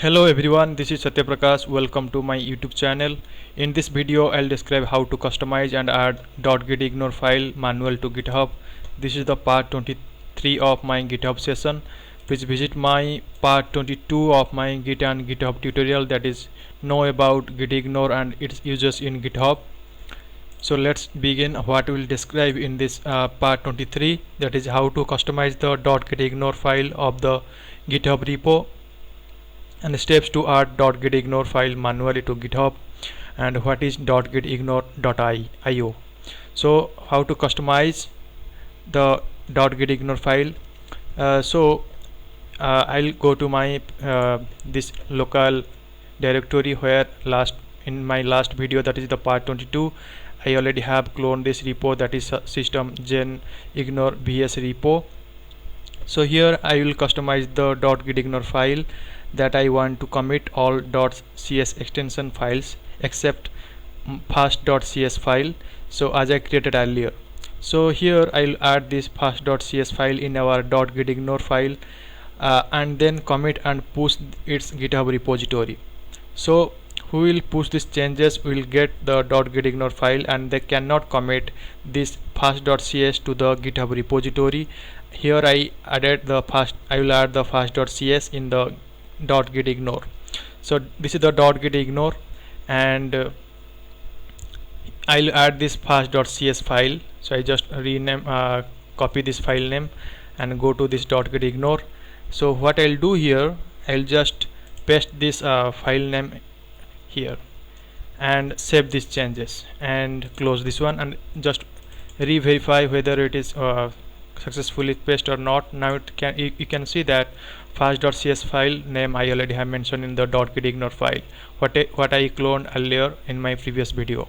Hello everyone, this is Satya Prakash. Welcome to my YouTube channel. In this video, I'll describe how to customize and add .gitignore file manual to GitHub. This is the part 23 of my GitHub session. Please visit my part 22 of my Git and GitHub tutorial, that is know about Gitignore and its uses in GitHub. So let's begin what we'll describe in this part 23, that is how to customize the .gitignore file of the GitHub repo, and the steps to add .gitignore file manually to GitHub, and what is .gitignore.io. So how to customize the .gitignore file. I'll go to my this local directory where in my last video, that is the part 22, I already have cloned this repo, that is system gen ignore vs repo. So here I will customize the .gitignore file that I want to commit all .cs extension files except fast.cs file, so as I created earlier. So here I'll add this fast.cs file in our .gitignore file and then commit and push its GitHub repository. So who will push these changes will get the .gitignore file, and they cannot commit this fast.cs to the GitHub repository. Here I will add the fast.cs in the .gitignore. So this is the .gitignore, and I'll add this fast.cs file. So I just copy this file name and go to this .gitignore. So what I'll do here, I'll just paste this file name here and save these changes and close this one and just re-verify whether it is successfully pasted or not. Now you can see that fast.cs file name I already have mentioned in the .gitignore file, what I cloned earlier in my previous video.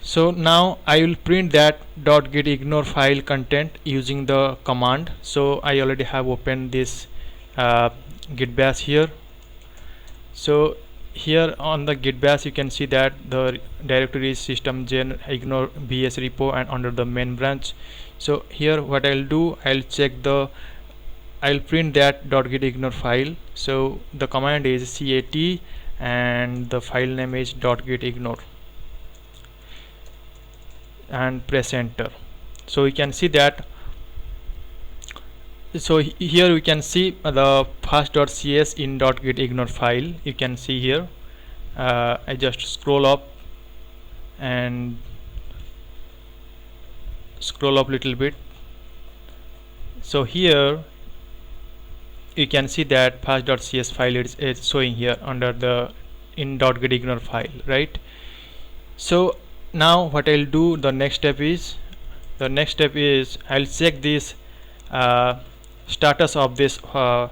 So now I will print that .gitignore file content using the command. So I already have opened this git bash here. So here on the git bash you can see that the directory is system gen ignore vs repo and under the main branch. So here what I'll do, I'll print that .gitignore file. So the command is cat and the file name is .gitignore and press enter. So you can see that. So here we can see the fast.cs in .gitignore file. You can see here. I just scroll up little bit. So here you can see that fast.cs file is showing here under the in .gitignore file, right? So now what I'll do, the next step is I'll check this status of this all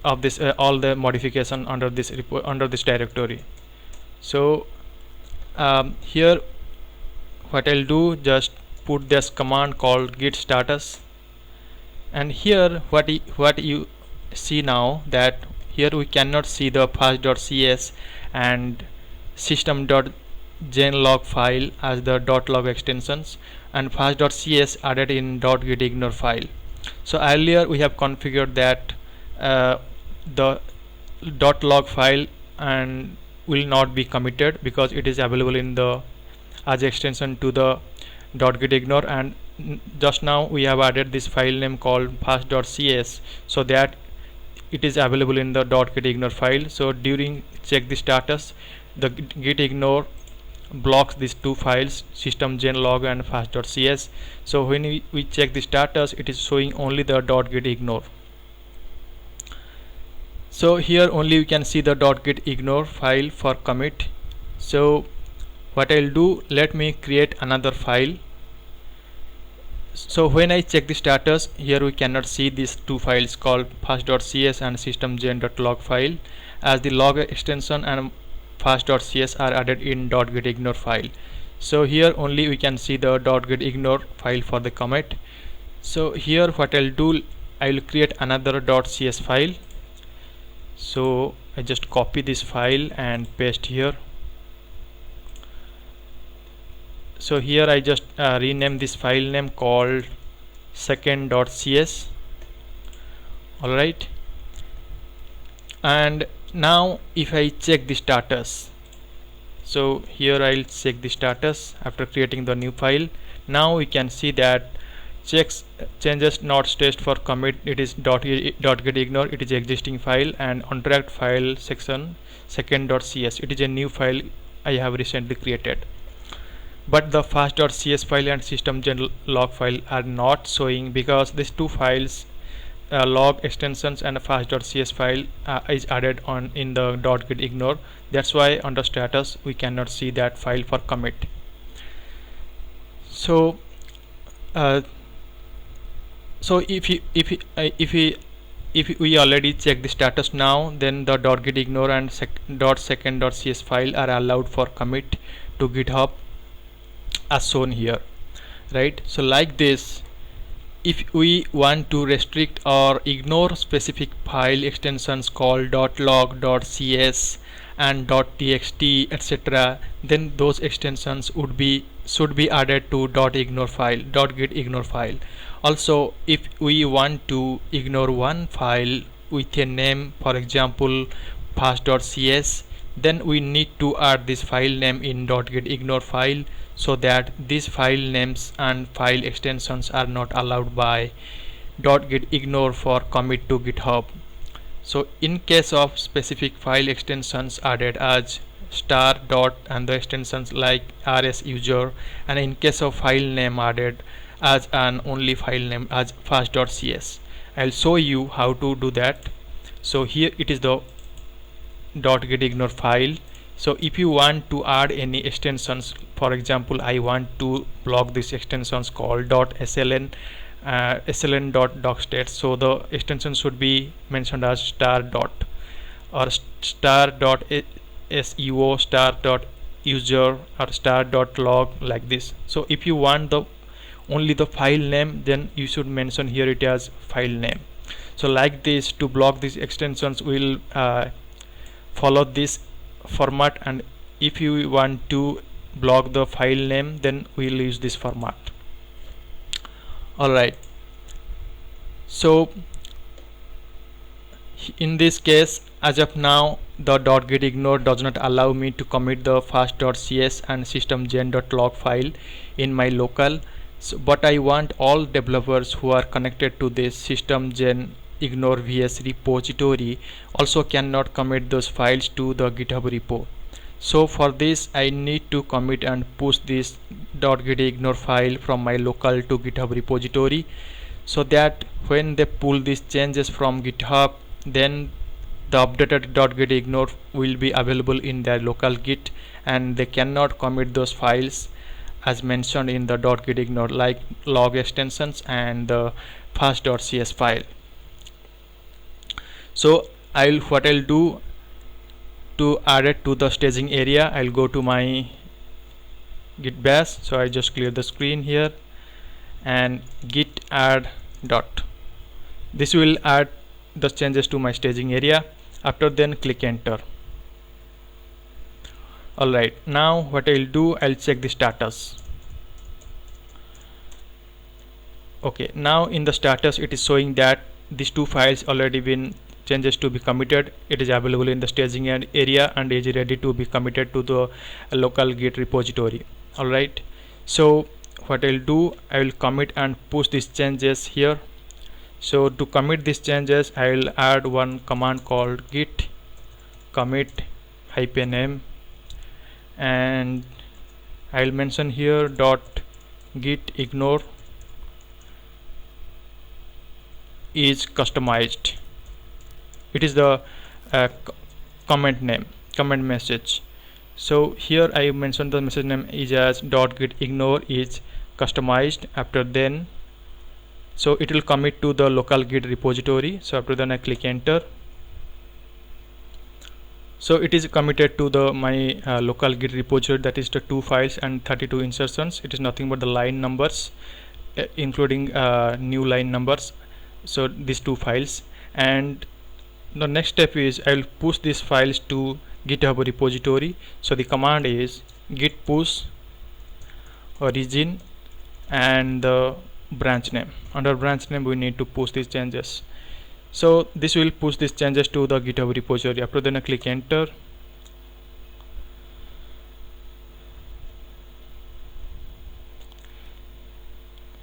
the modification under this directory. So here what I'll do, just put this command called git status, and here what you see now, that here we cannot see the fast.cs and system.genlog file as the .log extensions, and fast.cs added in .gitignore file. So earlier we have configured that the .log file and will not be committed because it is available in the as extension to the .gitignore, and just now we have added this file name called fast.cs so that it is available in the .gitignore file. So during check the status, the gitignore blocks these two files, system.genlog and fast.cs. So when we check the status, it is showing only the .gitignore. So here only we can see the .gitignore file for commit. So what I'll do, let me create another file. So when I check the status, here we cannot see these two files called fast.cs and system.gen.log file, as the log extension and fast.cs are added in .gitignore file. So here only we can see the .gitignore file for the commit. So here what I'll do, I'll create another .cs file. So I just copy this file and paste here. So here I just rename this file name called second.cs. Alright, And now if I check the status, so here I'll check the status after creating the new file. Now we can see that checks changes not staged for commit, it is .gitignore, it is existing file, and on track file section second.cs, it is a new file I have recently created. But the fast.cs file and systemgen log file are not showing because these two files, log extensions and a fast.cs file is added on in the .gitignore. That's why under status we cannot see that file for commit. So if we already check the status now, then the .gitignore and .second.cs file are allowed for commit to GitHub as shown here, right? So like this, if we want to restrict or ignore specific file extensions called .log, .cs and .txt, etc., then those extensions should be added to .gitignore file. Also, if we want to ignore one file with a name, for example fast.cs, then we need to add this file name in .gitignore file, so that these file names and file extensions are not allowed by .gitignore for commit to GitHub. So in case of specific file extensions added as star dot and the extensions like rs user, and in case of file name added as an only file name as fast.cs, I'll show you how to do that. So here it is the .gitignore file. So if you want to add any extensions, for example I want to block these extensions called .sln sln.docstate, so the extension should be mentioned as star dot or star dot seo, star dot user, or star dot log, like this. So if you want the only the file name, then you should mention here it as file name. So like this, to block these extensions we'll follow this format, and if you want to block the file name, then we'll use this format. Alright, so in this case, as of now, the .gitignore does not allow me to commit the fast.cs and systemgen.log file in my local. So, but I want all developers who are connected to this systemgen ignore vs repository also cannot commit those files to the GitHub repo. So for this I need to commit and push this .gitignore file from my local to GitHub repository, so that when they pull these changes from GitHub, then the updated .gitignore will be available in their local Git, and they cannot commit those files as mentioned in the .gitignore, like log extensions and the fast.cs file. So what I'll do to add it to the staging area, I'll go to my git bash. So I just clear the screen here and git add dot. This will add the changes to my staging area. After then click enter. Alright, now what I'll do, I'll check the status. Okay, now in the status it is showing that these two files already been changes to be committed. It is available in the staging area and is ready to be committed to the local Git repository. Alright, so what I'll do, I will commit and push these changes here. So to commit these changes, I will add one command called git commit -m, and I will mention here .gitignore is customized. It is the comment message. So here I mentioned the message name is as .gitignore is customized. After then, so it will commit to the local Git repository. So after then I click enter. So it is committed to the my local Git repository, that is the 2 files and 32 insertions. It is nothing but the line numbers, including new line numbers. So these 2 files, and the next step is I will push these files to GitHub repository. So the command is git push origin and the branch name. Under branch name we need to push these changes. So this will push these changes to the GitHub repository. After then I click enter.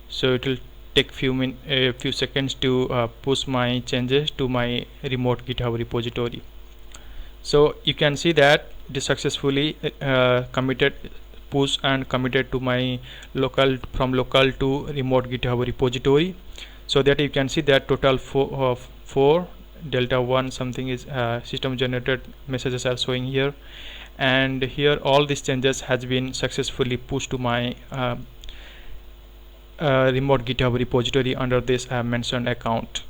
So it will take few seconds to push my changes to my remote GitHub repository. So you can see that it is successfully committed, push and committed to my from local to remote GitHub repository. So that you can see that total 4 delta 1 something is system generated messages are showing here, and here all these changes has been successfully pushed to my remote GitHub repository under this mentioned account.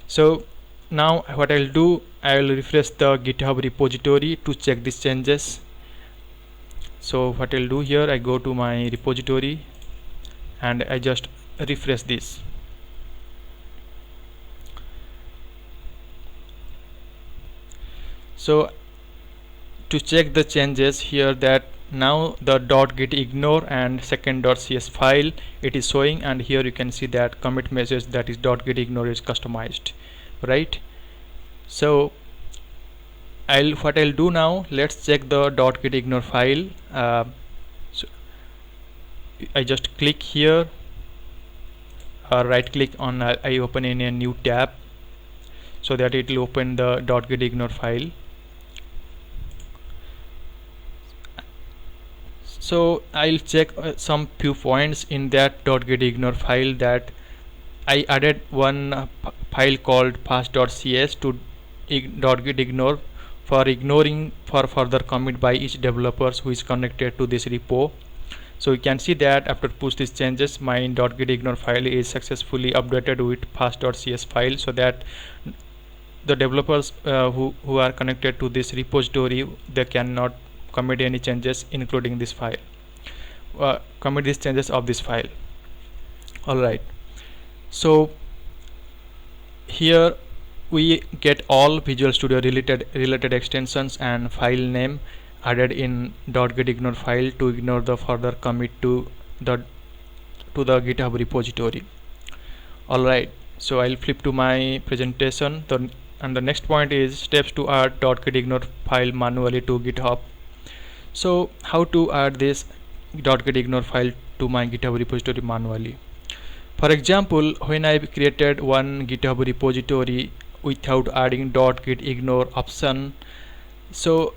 So now what I'll do, I'll refresh the GitHub repository to check these changes. So what I'll do here, I go to my repository and I just refresh this. So to check the changes here, that now the .gitignore and second.cs file it is showing, and here you can see that commit message that is .gitignore is customized, right? So what I'll do now, let's check the .gitignore file. So I just click here, right click on I open in a new tab so that it will open the .gitignore file. So I'll check some few points in that .gitignore file, that I added one file called fast.cs to .gitignore for ignoring for further commit by each developer who is connected to this repo. So you can see that after push these changes, my .gitignore file is successfully updated with fast.cs file, so that the developers who are connected to this repository, they cannot commit any changes including this file, commit these changes of this file. Alright, so here we get all Visual Studio related extensions and file name added in .gitignore file to ignore the further commit to the GitHub repository. Alright, so I'll flip to my presentation, and the next point is steps to add .gitignore file manually to GitHub. So how to add this .gitignore file to my GitHub repository manually? For example, when I created one GitHub repository without adding .gitignore option, so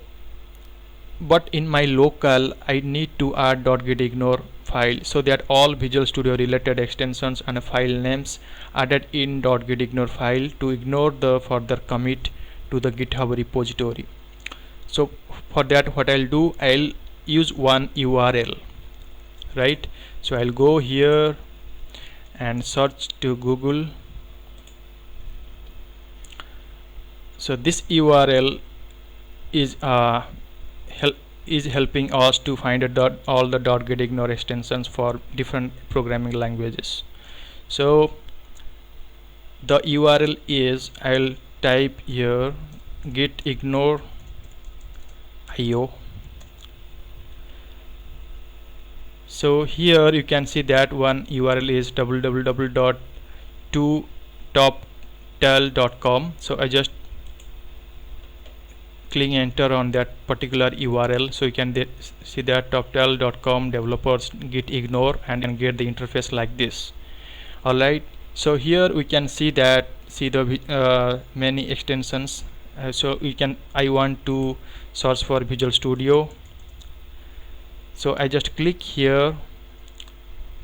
but in my local I need to add .gitignore file, so that all Visual Studio related extensions and file names added in .gitignore file to ignore the further commit to the GitHub repository. So for that, what I'll do, I'll use one URL, right? So I'll go here and search to Google. So this URL is helping us to find all the .gitignore extensions for different programming languages. So the URL is, I'll type here Gitignore IO. So here you can see that one URL is www.toptel.com. so I just click enter on that particular URL, so you can see that toptel.com developers Gitignore and get the interface like this. Alright, so here we can see the many extensions. So I want to search for Visual Studio, so I just click here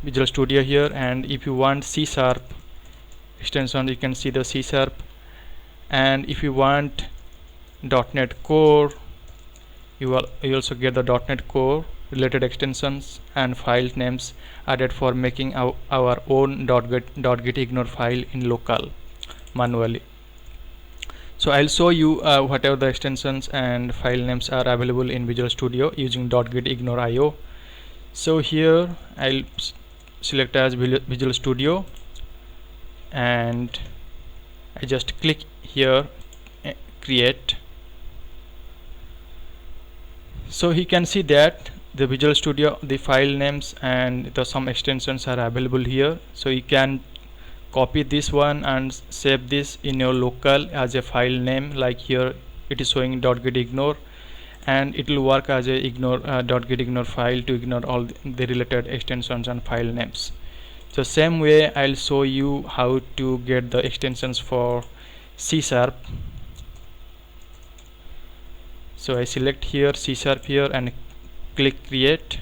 Visual Studio here, and if you want C# extension, you can see the C#, and if you want .NET Core, you also get the .NET Core related extensions and file names added for making our own .gitignore file in local manually. So I'll show you whatever the extensions and file names are available in Visual Studio using .gitignore IO. So here I'll select as Visual Studio, and I just click here create. So you can see that the Visual Studio, the file names and some extensions are available here, so you can copy this one and save this in your local as a file name, like here it is showing .gitignore, and it will work as a .gitignore file to ignore all the related extensions and file names. So same way I'll show you how to get the extensions for C#. So I select here C# here and click create.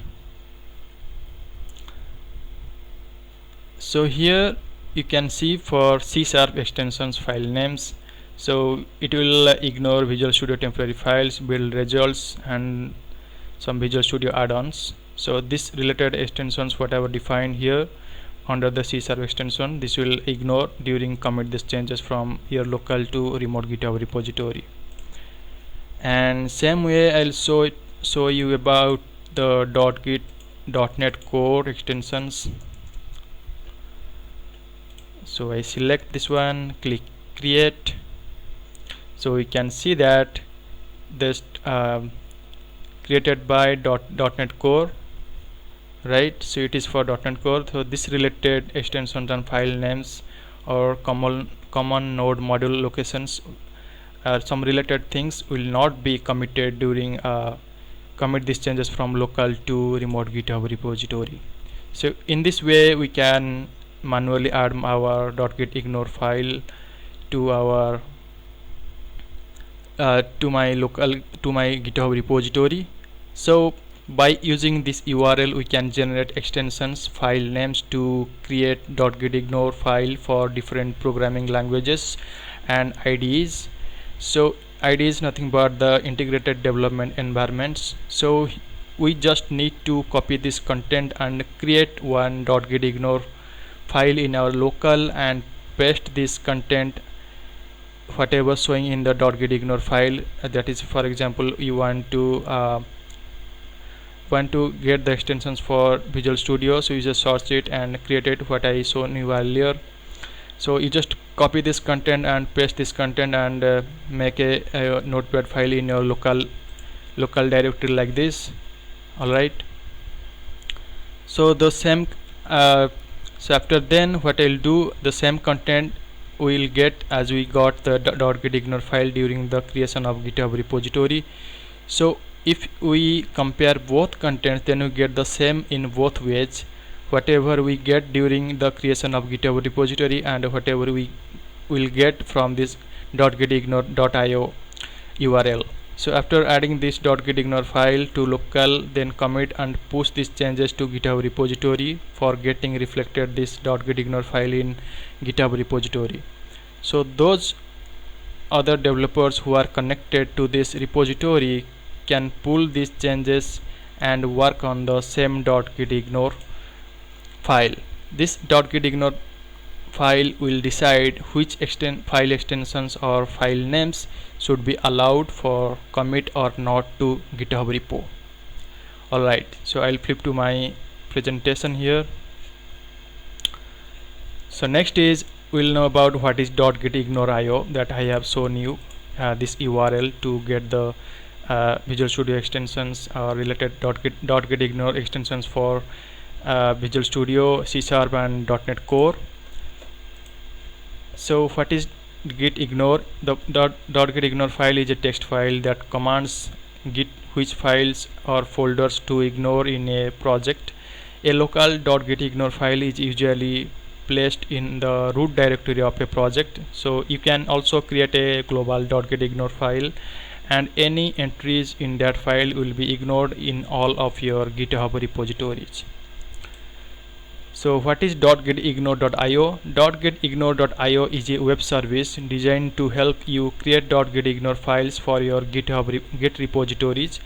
So here you can see for C# extensions file names, so it will ignore Visual Studio temporary files, build results, and some Visual Studio add-ons. So this related extensions whatever defined here under the C# extension, this will ignore during commit these changes from your local to remote GitHub repository. And same way I'll show you about the .git.net core extensions. So I select this one, click create. So we can see that this created by .NET Core, right? So it is for .NET Core. So this related extensions and file names or common node module locations, some related things will not be committed during commit these changes from local to remote GitHub repository. So in this way we can manually add our .gitignore file to our to my GitHub repository. So by using this URL we can generate extensions file names to create .gitignore file for different programming languages and IDEs. So IDE is nothing but the integrated development environments. So we just need to copy this content and create one .gitignore file in our local and paste this content whatever showing in the .gitignore file. That is, for example, you want to get the extensions for Visual Studio, so you just search it and create it what I shown you earlier. So you just copy this content and paste this content and make a notepad file in your local directory like this. Alright, so the same so after then what I'll do, the same content we'll get as we got the .gitignore file during the creation of GitHub repository. So if we compare both contents, then we get the same in both ways, whatever we get during the creation of GitHub repository and whatever we will get from this .gitignore.io URL. So after adding this .gitignore file to local, then commit and push these changes to GitHub repository for getting reflected this .gitignore file in GitHub repository. So those other developers who are connected to this repository can pull these changes and work on the same .gitignore file. This .gitignore file will decide which file extensions or file names should be allowed for commit or not to GitHub repo. Alright, so I'll flip to my presentation here. So next is we'll know about what is .gitignore.io, that I have shown you this URL to get the Visual Studio extensions related .gitignore extensions for Visual Studio, C# and .NET Core. So what is Gitignore? The .gitignore file is a text file that commands Git which files or folders to ignore in a project. A local .gitignore file is usually placed in the root directory of a project. So you can also create a global .gitignore file, and any entries in that file will be ignored in all of your GitHub repositories. So what is .gitignore.io? .gitignore.io is a web service designed to help you create .gitignore files for your GitHub Git repositories.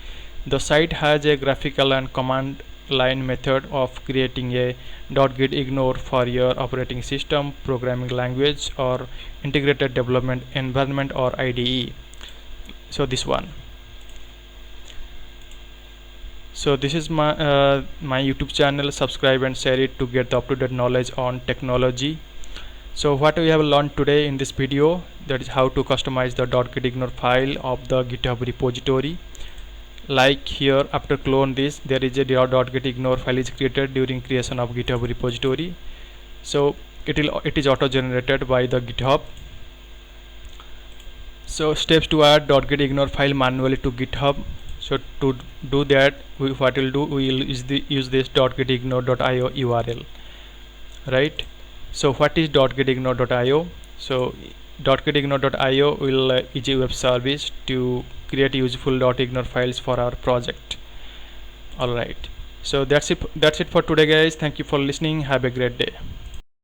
The site has a graphical and command line method of creating a .gitignore for your operating system, programming language, or integrated development environment or IDE. So this one. So this is my YouTube channel. Subscribe and share it to get the up-to-date knowledge on technology. So what we have learned today in this video, that is how to customize the .gitignore file of the GitHub repository. Like here, after clone this, there is a .gitignore file is created during creation of GitHub repository. So it is auto generated by the GitHub. So steps to add .gitignore file manually to GitHub. So to do that, what we'll do, we will use this .gitignore.io URL, right? So what is .gitignore.io? So .gitignore.io is a web service to create useful .ignore files for our project. Alright, so that's it for today, guys. Thank you for listening. Have a great day.